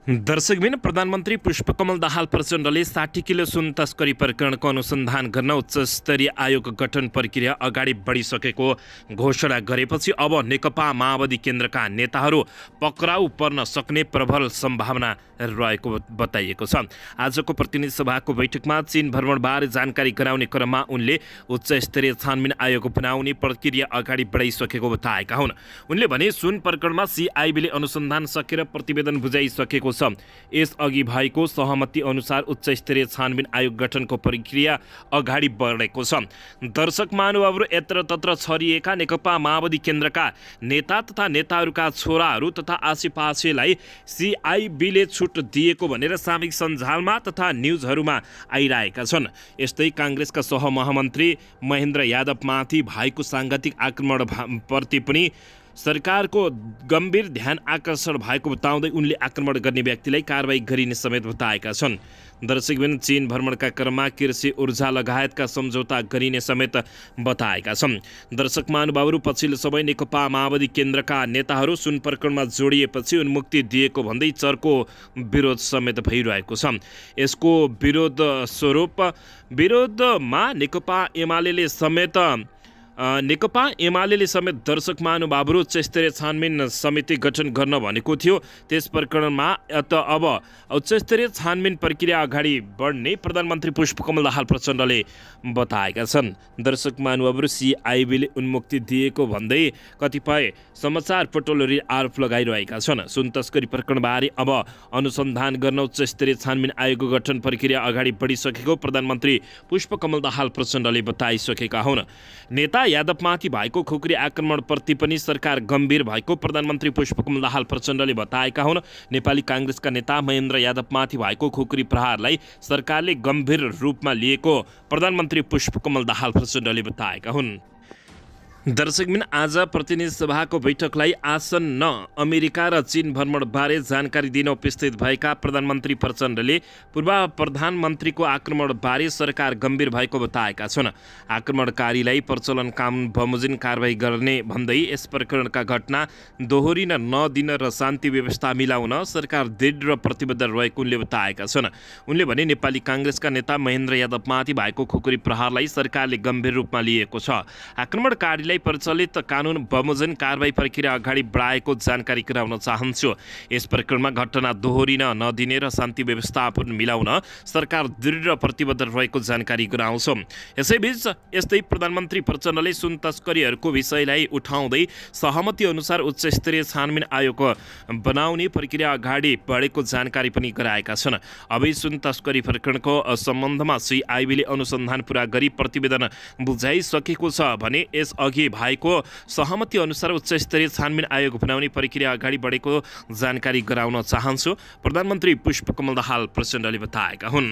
दर्शकबिन प्रधानमन्त्री पुष्पकमल दाहाल प्रचण्डले 60 किलो सुन तस्करी प्रकरणको अनुसन्धान गर्न उच्चस्तरीय आयोग गठन प्रक्रिया अगाडि बढिसकेको घोषणा गरेपछि अब नेकपा माओवादी केन्द्रका नेताहरू पक्राउ पर्न सक्ने प्रबल सम्भावना रहेको बताइएको छ। आजको प्रतिनिधि सभाको बैठकमा चीन भ्रमणबारे जानकारी गराउने क्रममा उनले उच्चस्तरीय छानबिन आयोग बनाउने प्रक्रिया अगाडि बढाइसकेको बताएका हुन्। उनले भने सुन प्रकरणमा सिआइबीले अनुसन्धान सकेर प्रतिवेदन बुझाइसकेको छ। यसअघि भएको सहमति अनुसार उच्चस्तरीय छानबिन आयोग गठनको प्रक्रिया अगाडि बढेको छ। दर्शक महानुभावहरू यत्रतत्र छरिएका नेकपा माओवादी केन्द्रका नेता तथा नेताहरूका छोराहरू तथा आसेपासेलाई सिआइबीले छुट दिएको भनेर सामाजिक सञ्जालमा तथा न्युजहरूमा आइरहेका छन्। यस्तै काङ्ग्रेसका सहमहामन्त्री महेन्द्र यादवमाथि भएको साङ्घातिक आक्रमणप्रति पनि सरकारको गम्भीर ध्यान आकर्षण भएको बताउँदै उनले आक्रमण गर्ने व्यक्तिलाई कारबाही गरिने समेत बताएका छन्। दर्शकबिन चीन भ्रमणका क्रममा कृषि ऊर्जा लगायतका सम्झौता गरिने समेत बताएका छन्। दर्शक महानुभावहरू पछिल्लो समय नेकपा माओवादी केन्द्रका नेताहरू सुन प्रकरणमा जोडिएपछि उन्मुक्ति दिएको भन्दै चर्को विरोध समेत भइरहेको छ। यसको विरोधमा नेकपा एमाले समेत दर्शक महानुभावहरू उच्चस्तरीय छानबिन समिति गठन गर्न भनेको थियो। त्यस प्रकरणमा अब उच्चस्तरीय छानबिन प्रक्रिया अगाडि बढ्ने प्रधानमन्त्री पुष्पकमल दाहाल प्रचण्डले बताएका छन्। दर्शक महानुभावहरू सिआइबीले उन्मुक्ति दिएको भन्दै कतिपय समाचार पटलहरूले आरोप लगाइरहेका छन्। सुन तस्करी प्रकरणबारे अब अनुसन्धान गर्न उच्चस्तरीय छानबिन आयोगको गठन प्रक्रिया अगाडि बढिसकेको प्रधानमन्त्री पुष्पकमल दाहाल प्रचण्डले बताइसकेका हुन्। नेता यादवमाथि भएको खुकुरी आक्रमणप्रति पनि सरकार गम्भीर भएको प्रधानमन्त्री पुष्पकमल दाहाल प्रचण्डले बताएका हुन्। नेपाली काङ्ग्रेसका नेता महेन्द्र यादवमाथि भएको खुकुरी प्रहारलाई सरकारले गम्भीर रूपमा लिएको प्रधानमन्त्री पुष्पकमल दाहाल प्रचण्डले बताएका हुन्। दर्शकबिन आज प्रतिनिधि सभाको बैठकलाई आसन्न अमेरिका र चीन भ्रमणबारे जानकारी दिन उपस्थित भएका प्रधानमन्त्री प्रचण्डले पूर्व प्रधानमन्त्रीको आक्रमणबारे सरकार गम्भीर भएको बताएका छन्। आक्रमणकारीलाई प्रचलन कानुन बमोजिम कारबाही गर्ने भन्दै यस प्रकरणका घटना दोहोरिन नदिन र शान्ति व्यवस्था मिलाउन सरकार दृढ र प्रतिबद्ध रहेको उनले बताएका छन्। उनले भने नेपाली काङ्ग्रेसका नेता महेन्द्र यादवमाथि भएको खुकुरी प्रहारलाई सरकारले गम्भीर रूपमा लिएको छ। आक्रमणकारी प्रचलित कानुन बमोजिम कारबाही प्रक्रिया अगाडि बढाएको जानकारी गराउन चाहन्छु। यस प्रकरणमा घटना दोहोरिन नदिने र शान्ति व्यवस्थापन मिलाउन सरकार दृढ र प्रतिबद्ध रहेको जानकारी गराउँछौँ। यसैबीच यस्तै प्रधानमन्त्री प्रचण्डले सुन तस्करीहरूको विषयलाई उठाउँदै सहमति अनुसार उच्चस्तरीय छानबिन आयोग बनाउने प्रक्रिया अगाडि बढेको जानकारी पनि गराएका छन्। अब सुन तस्करी प्रकरणको सम्बन्धमा सिआइबीले अनुसन्धान पुरा गरी प्रतिवेदन बुझाइसकेको छ भने यसअघि भएको सहमति अनुसार उच्चस्तरीय छानबिन आयोग बनाउने प्रक्रिया अगाडि बढेको जानकारी गराउन चाहन्छु, प्रधानमन्त्री पुष्पकमल दाहाल प्रचण्डले बताएका हुन्।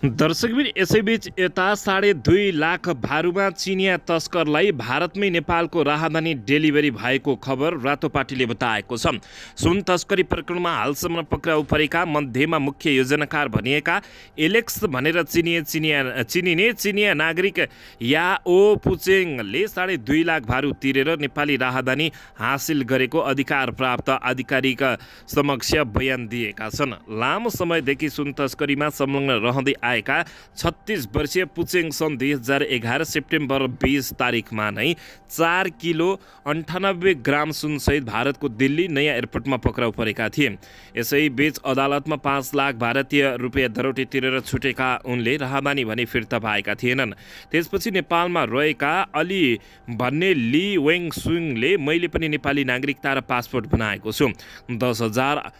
दर्शकबिन यसैबीच यता 2.5 लाख भारूमा चिनिया तस्करलाई भारतमै नेपालको राहदानी डेलिभरी भएको खबर रातोपाटीले बताएको छ। सुन तस्करी प्रकरणमा हालसम्म पक्राउ परेका मध्येमा मुख्य योजनाकार भनिएका एलेक्स भनेर चिनिने चिनिया नागरिक याओ पुचेङले 2.5 लाख भारू तिरेर नेपाली राहदानी हासिल गरेको अधिकार प्राप्त आधिकारिक समक्ष बयान दिएका छन्। लामो समयदेखि सुन तस्करीमा संलग्न रहँदै आएका 36 वर्षीय पुचेङ सन् 2011 सेप्टेम्बर 20 तारिकमा नै 4 किलो 98 ग्राम सुनसहित भारतको दिल्ली नयाँ एयरपोर्टमा पक्राउ परेका थिए। यसै बीच अदालतमा 5 लाख भारतीय रुपियाँ दरोटी तिरेर छुटेका उनले राहदानी भने फिर्ता पाएका थिएनन्। त्यसपछि नेपालमा रहेका अली भन्ने ली वेङ सुङले मैले पनि नेपाली नागरिकता र पासपोर्ट बनाएको छु, 10,000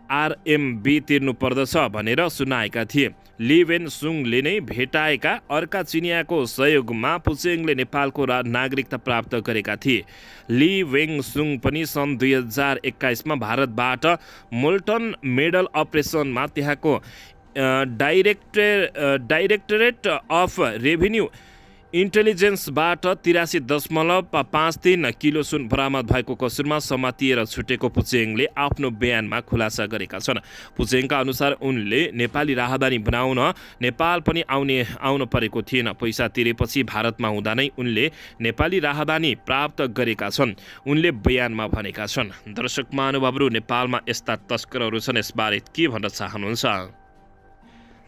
RMB तिर्नु पर्दछ भनेर सुनाएका थिए। ली वेन सुङले नै भेटाएका अर्का चिनियाको सहयोगमा पुचेङले नेपालको नागरिकता प्राप्त गरेका थिए। ली वेङ सुङ पनि सन् 2021मा भारतबाट मोल्टन मेडल अपरेसनमा त्यहाँको डाइरेक्टरेट अफ रेभिन्यू इन्टेलिजेन्सबाट 83.53 किलो सुन बरामद भएको कसुरमा समातिएर छुटेको पुचेङले आफ्नो बयानमा खुलासा गरेका छन्। पुचेङका अनुसार उनले नेपाली राहदानी बनाउन नेपाल पनि आउन परेको थिएन। पैसा तिरेपछि भारतमा हुँदा नै उनले नेपाली राहदानी प्राप्त गरेका छन्, उनले बयानमा भनेका छन्। दर्शक महानुभावहरू, नेपालमा यस्ता तस्करहरू छन्, यसबारे के भन्न चाहनुहुन्छ?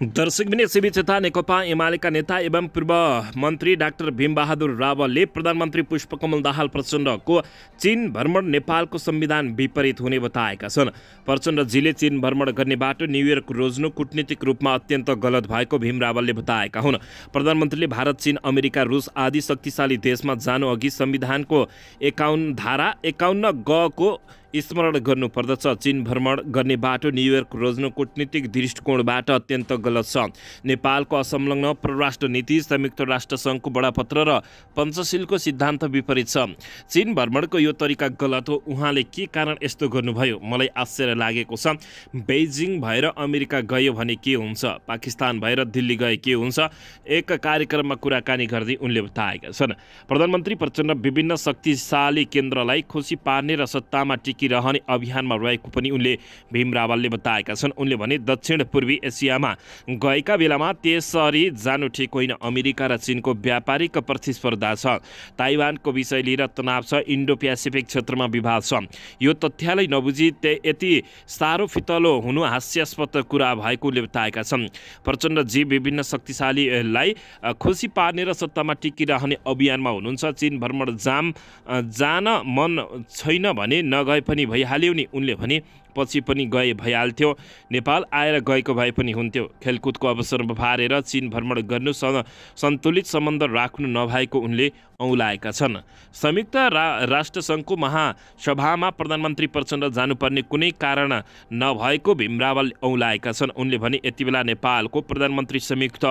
दर्शकबिन यसैबीच यता नेकपा एमालेका नेता एवं पूर्व मन्त्री डाक्टर भीमबहादुर रावलले प्रधानमन्त्री पुष्पकमल दाहाल प्रचण्डको चीन भ्रमण नेपालको संविधान विपरीत हुने बताएका छन्। प्रचण्डजीले चीन भ्रमण गर्ने बाटो न्युयोर्क रोज्नु कूटनीतिक रूपमा अत्यन्त गलत भएको भीम रावलले बताएका हुन्। प्रधानमन्त्रीले भारत, चीन, अमेरिका, रुस आदि शक्तिशाली देशमा जानु अघि संविधानको 51 ग को स्मरण गर्नुपर्दछ। चीन भ्रमण गर्ने बाटो न्युयोर्क रोज्नु कूटनीतिक दृष्टिकोणबाट अत्यन्त गलत छ। नेपालको असंलग्न परराष्ट्र नीति, संयुक्त राष्ट्र सङ्घको बडापत्र र पञ्चशीलको सिद्धान्त विपरीत छ। चीन भ्रमणको यो तरिका गलत हो। उहाँले के कारण यस्तो गर्नुभयो? मलाई आश्चर्य लागेको छ। बेइजिङ भएर अमेरिका गयो भने के हुन्छ? पाकिस्तान भएर दिल्ली गए के हुन्छ? एक कार्यक्रममा कुराकानी गर्दै उनले बताएका छन्। प्रधानमन्त्री प्रचण्ड विभिन्न शक्तिशाली केन्द्रलाई खुसी पार्ने र सत्तामा रहने अभियानमा रहेको पनि उनले भीम रावलले बताएका छन्। उनले भने दक्षिण पूर्वी एसियामा गएका बेलामा त्यसरी जानु ठिक होइन। अमेरिका र चीनको व्यापारिक प्रतिस्पर्धा छ, ताइवानको विषय लिएर तनाव छ, इन्डो प्यासिफिक क्षेत्रमा विवाद छ। यो तथ्यलाई नबुझी यति साह्रो फितलो हुनु हास्यास्पद कुरा भएको उनले बताएका छन्। प्रचण्डजी विभिन्न शक्तिशालीलाई खुसी पार्ने र सत्तामा टिकिरहने अभियानमा हुनुहुन्छ। चीन भ्रमण जान मन छैन भने नगए पनि भइहाल्यो नि, उनले भने। पछि पनि गए भइहाल्थ्यो, नेपाल आएर गएको भए पनि हुन्थ्यो। खेलकुदको अवसर फारेर चीन भ्रमण गर्नु सन्तुलित सम्बन्ध राख्नु नभएको उनले औँलाएका छन्। संयुक्त राष्ट्र सङ्घको महासभामा प्रधानमन्त्री प्रचण्ड जानुपर्ने कुनै कारण नभएको भीम रावलले औँलाएका छन्। उनले भने यति बेला नेपालको प्रधानमन्त्री संयुक्त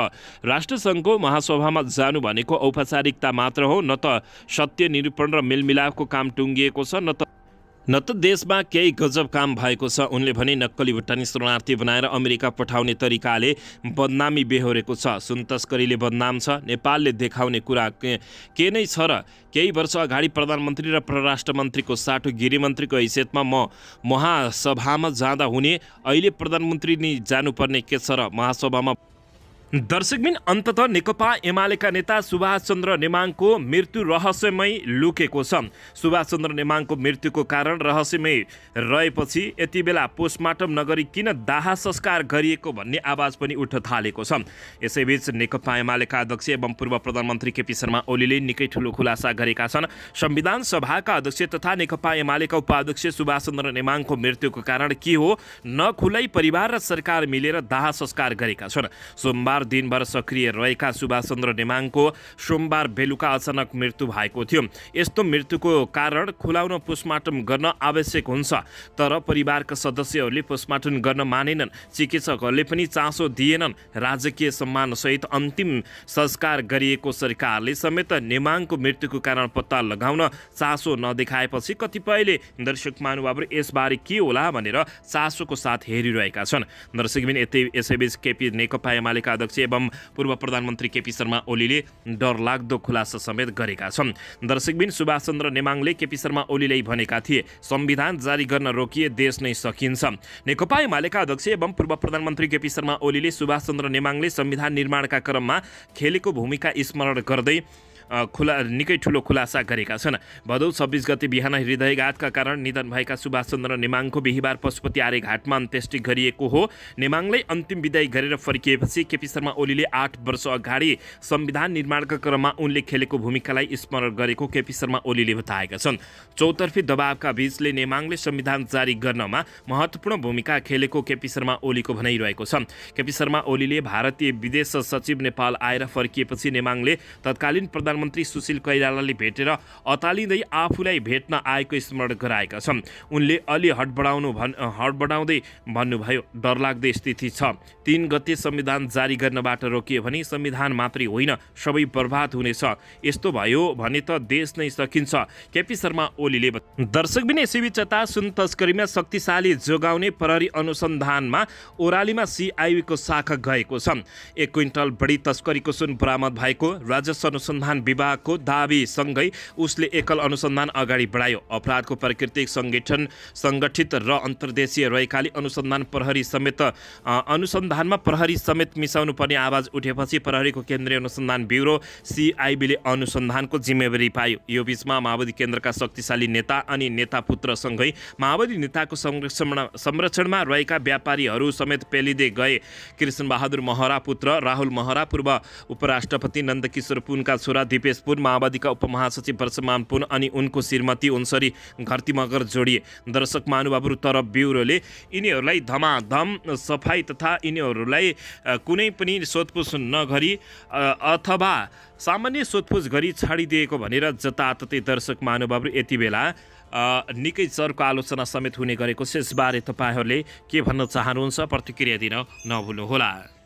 राष्ट्र सङ्घको महासभामा जानु भनेको औपचारिकता मात्र हो, न त सत्य निरूपण र मेलमिलापको काम टुङ्गिएको छ, न त देशमा केही गजब काम भएको छ। उनले भने नक्कली भुटानी शरणार्थी बनाएर अमेरिका पठाउने तरिकाले बदनामी बेहोरेको छ। सुन तस्करीले बदनाम छ। नेपालले देखाउने कुरा के नै छ र? केही वर्ष अगाडि प्रधानमन्त्री र परराष्ट्र मन्त्रीको साटो गृहमन्त्रीको हैसियतमा म महासभामा जाँदा हुने, अहिले प्रधानमन्त्री नै जानुपर्ने के छ र महासभामा? दर्शकबिन, अन्ततः नेकपा एमालेका नेता सुभाष चन्द्र नेमाङको मृत्यु रहस्यमय लुकेको छ। सुभाष चन्द्र नेमाङको मृत्युको कारण रहस्यमय रहेपछि यति बेला पोस्टमार्टम नगरी किन दाह संस्कार गरिएको भन्ने आवाज पनि उठ्न थालेको छ। यसैबीच नेकपा एमालेका अध्यक्ष एवं पूर्व प्रधानमन्त्री केपी शर्मा ओलीले निकै ठुलो खुलासा गरेका छन्। संविधान सभाका अध्यक्ष तथा नेकपा एमालेका उपाध्यक्ष सुभाष चन्द्र नेमाङको मृत्युको कारण के हो नखुलाई परिवार र सरकार मिलेर दाह संस्कार गरेका छन्। सोमबार दिनभर सक्रिय रहेका सुभाष चन्द्र नेमाङको सोमबार बेलुका अचानक मृत्यु भएको थियो। यस्तो मृत्युको कारण खुलाउन पोस्टमार्टम गर्न आवश्यक हुन्छ, तर परिवारका सदस्यहरूले पोस्टमार्टम गर्न मानेनन्। चिकित्सकहरूले पनि चासो दिएनन्। राजकीय सम्मानसहित अन्तिम संस्कार गरिएको सरकारले समेत नेमाङको मृत्युको कारण पत्ता लगाउन चासो नदेखाएपछि कतिपयले दर्शक महानुभावहरू यसबारे के होला भनेर चासोको साथ हेरिरहेका छन्। दर्शकबिन, यसैबीच नेकपा एमालेका अध्यक्ष एवं पूर्व प्रधानमन्त्री केपी शर्मा ओलीले डरलाग्दो खुलासा समेत गरेका छन्। दर्शकबिन, सुभाष चन्द्र नेमाङले केपी शर्मा ओलीले भनेका थिए, संविधान जारी गर्न रोकिए देश नै सकिन्छ। नेकपा एमालेका अध्यक्ष एवं पूर्व प्रधानमन्त्री केपी शर्मा ओलीले सुभाष चन्द्र नेमाङले संविधान निर्माणका क्रममा खेलेको भूमिका स्मरण गर्दै निकै ठुलो खुलासा गरेका छन्। भदौ 26 गते बिहान हृदयघातका कारण निधन भएका सुभाष चन्द्र नेमाङको बिहिबार पशुपति आर्य घाटमा अन्त्येष्टि गरिएको हो। नेमाङलाई अन्तिम विदाई गरेर फर्किएपछि केपी शर्मा ओलीले 8 वर्ष अगाडि संविधान निर्माणका क्रममा उनले खेलेको भूमिकालाई स्मरण गरेको केपी शर्मा ओलीले बताएका छन्। चौतर्फी दबावका बीचले नेमाङले संविधान जारी गर्नमा महत्त्वपूर्ण भूमिका खेलेको केपी शर्मा ओलीको भनाइरहेको छ। केपी शर्मा ओलीले भारतीय विदेश सचिव नेपाल आएर फर्किएपछि नेमाङले तत्कालीन प्रधानमन्त्री प्रधानमन्त्री सुशील कोइरालाले भेटेर अतालिँदै आफूलाई भेट्न आएको स्मरण गराएका छन्। उनले अलि हडबडाउँदै भन्नुभयो, डरलाग्दो स्थिति छ। 3 गते संविधान जारी गर्नबाट रोकियो भने संविधान मात्रै होइन सबै बर्बाद हुनेछ। यस्तो भयो भने त देश नै सकिन्छ। केपी शर्मा ओलीले दर्शकबिन यसैबीच यता सुन तस्करीमा शक्तिशाली जोगाउने प्रहरी अनुसन्धानमा ओरालीमा सिआइबीको शाखा गएको छ। 1 क्विन्टल बढी तस्करीको सुन बरामद भएको राजस्व अनुसन्धान विभागको दाबीसँगै उसले एकल अनुसन्धान अगाडि बढायो। अपराधको प्रकृति सङ्गठित र अन्तर्देशीय रहेकाले अनुसन्धानमा प्रहरी समेत मिसाउनु पर्ने आवाज उठेपछि प्रहरीको केन्द्रीय अनुसन्धान ब्युरो सिआइबीले अनुसन्धानको जिम्मेवारी पायो। यो बीचमा माओवादी केन्द्रका शक्तिशाली नेता अनि नेता पुत्रसँगै माओवादी नेताको संरक्षणमा रहेका व्यापारीहरू समेत पेलिँदै गए। कृष्णबहादुर महरा पुत्र राहुल महरा, पूर्व उपराष्ट्रपति नन्दकिशोर पुनका छोरा दिपेश पुन, माओवादीका उपमहासचिव वर्षमान पुन अनि उनको श्रीमती उन्सरी घरती मगर जोडिए। दर्शक महानुभावहरू तरफ ब्युरोले यिनीहरूलाई धमाधम सफाई तथा यिनीहरूलाई कुनै पनि सोधपुछ नगरी अथवा सामान्य सोधपुछ गरी छाडिदिएको भनेर जताततै दर्शक महानुभावहरू यति बेला निकै चर्को आलोचना समेत हुने गरेको छ। यसबारे तपाईँहरूले के भन्न चाहनुहुन्छ प्रतिक्रिया दिन नभुल्नुहोला।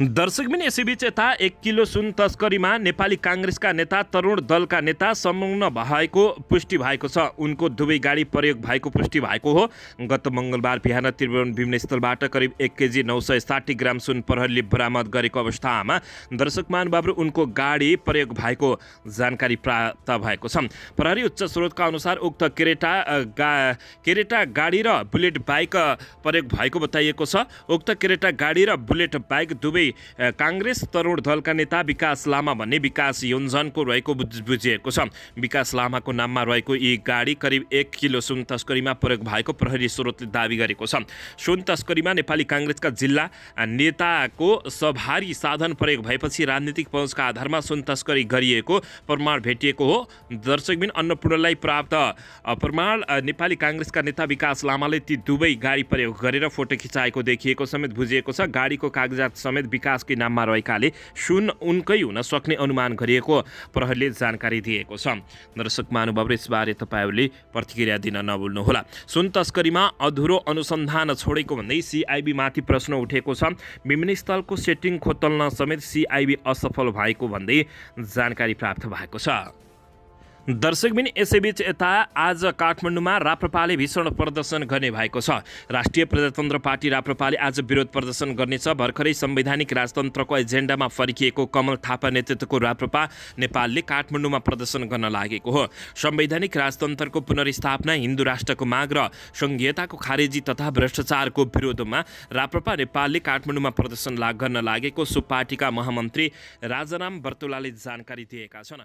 दर्शकबिन यसैबीच यता 1 किलो सुन तस्करीमा नेपाली काङ्ग्रेसका नेता तरुण दलका नेता संलग्न भएको पुष्टि भएको छ। उनको दुवै गाडी प्रयोग भएको पुष्टि भएको हो। गत मङ्गलबार बिहान त्रिभुवन विमानस्थलबाट करिब 1 केजी 960 ग्राम सुन प्रहरीले बरामद गरेको अवस्थामा दर्शक महानुभावहरू उनको गाडी प्रयोग भएको जानकारी प्राप्त भएको छ। प्रहरी उच्च स्रोतका अनुसार उक्त केरेटा गाडी र बुलेट बाइक प्रयोग भएको बताइएको छ। उक्त केरेटा गाडी र बुलेट बाइक दुवै काङ्ग्रेस तरुण दलका नेता विकास लामा भन्ने विकास योन्जनको रहेको बुझिएको छ। विकास लामाको नाममा रहेको यी गाडी करिब 1 किलो सुन तस्करीमा प्रयोग भएको प्रहरी स्रोतले दावी गरेको छ। सुन तस्करीमा नेपाली काङ्ग्रेसका जिल्ला नेताको सभारी साधन प्रयोग भएपछि राजनीतिक पहुँचका आधारमा सुन तस्करी गरिएको प्रमाण भेटिएको हो। दर्शकबिन अन्नपूर्णलाई प्राप्त प्रमाण नेपाली काङ्ग्रेसका नेता विकास लामाले ती दुवै गाडी प्रयोग गरेर फोटो खिचाएको देखिएको समेत बुझिएको छ। गाडीको कागजात समेत विकासकै नाममा रहेकाले सुन उनकै हुन सक्ने अनुमान गरिएको प्रहरीले जानकारी दिएको छ। दर्शक महानुभावहरू यसबारे तपाईँहरूले प्रतिक्रिया दिन नभुल्नुहोला। सुन तस्करीमा अधुरो अनुसन्धान छोडेको भन्दै सिआइबी माथि प्रश्न उठेको छ। विमानस्थलको सेटिङ खोतल्न समेत सिआइबी असफल भएको भन्दै जानकारी प्राप्त भएको छ। दर्शकबिन यसैबीच यता आज काठमाडौँमा राप्रपाले भीषण प्रदर्शन गर्ने भएको छ। राष्ट्रिय प्रजातन्त्र पार्टी राप्रपाले आज विरोध प्रदर्शन गर्नेछ। भर्खरै संवैधानिक राजतन्त्रको एजेन्डामा फर्किएको कमल थापा नेतृत्वको राप्रपा नेपालले काठमाडौँमा प्रदर्शन गर्न लागेको हो। संवैधानिक राजतन्त्रको पुनर्स्थापना, हिन्दू राष्ट्रको माग र संघीयताको खारेजी तथा भ्रष्टाचारको विरोधमा राप्रपा नेपालले काठमाडौँमा प्रदर्शन गर्न लागेको सो पार्टीका महामन्त्री राजाराम बर्तुलाले जानकारी दिएका छन्।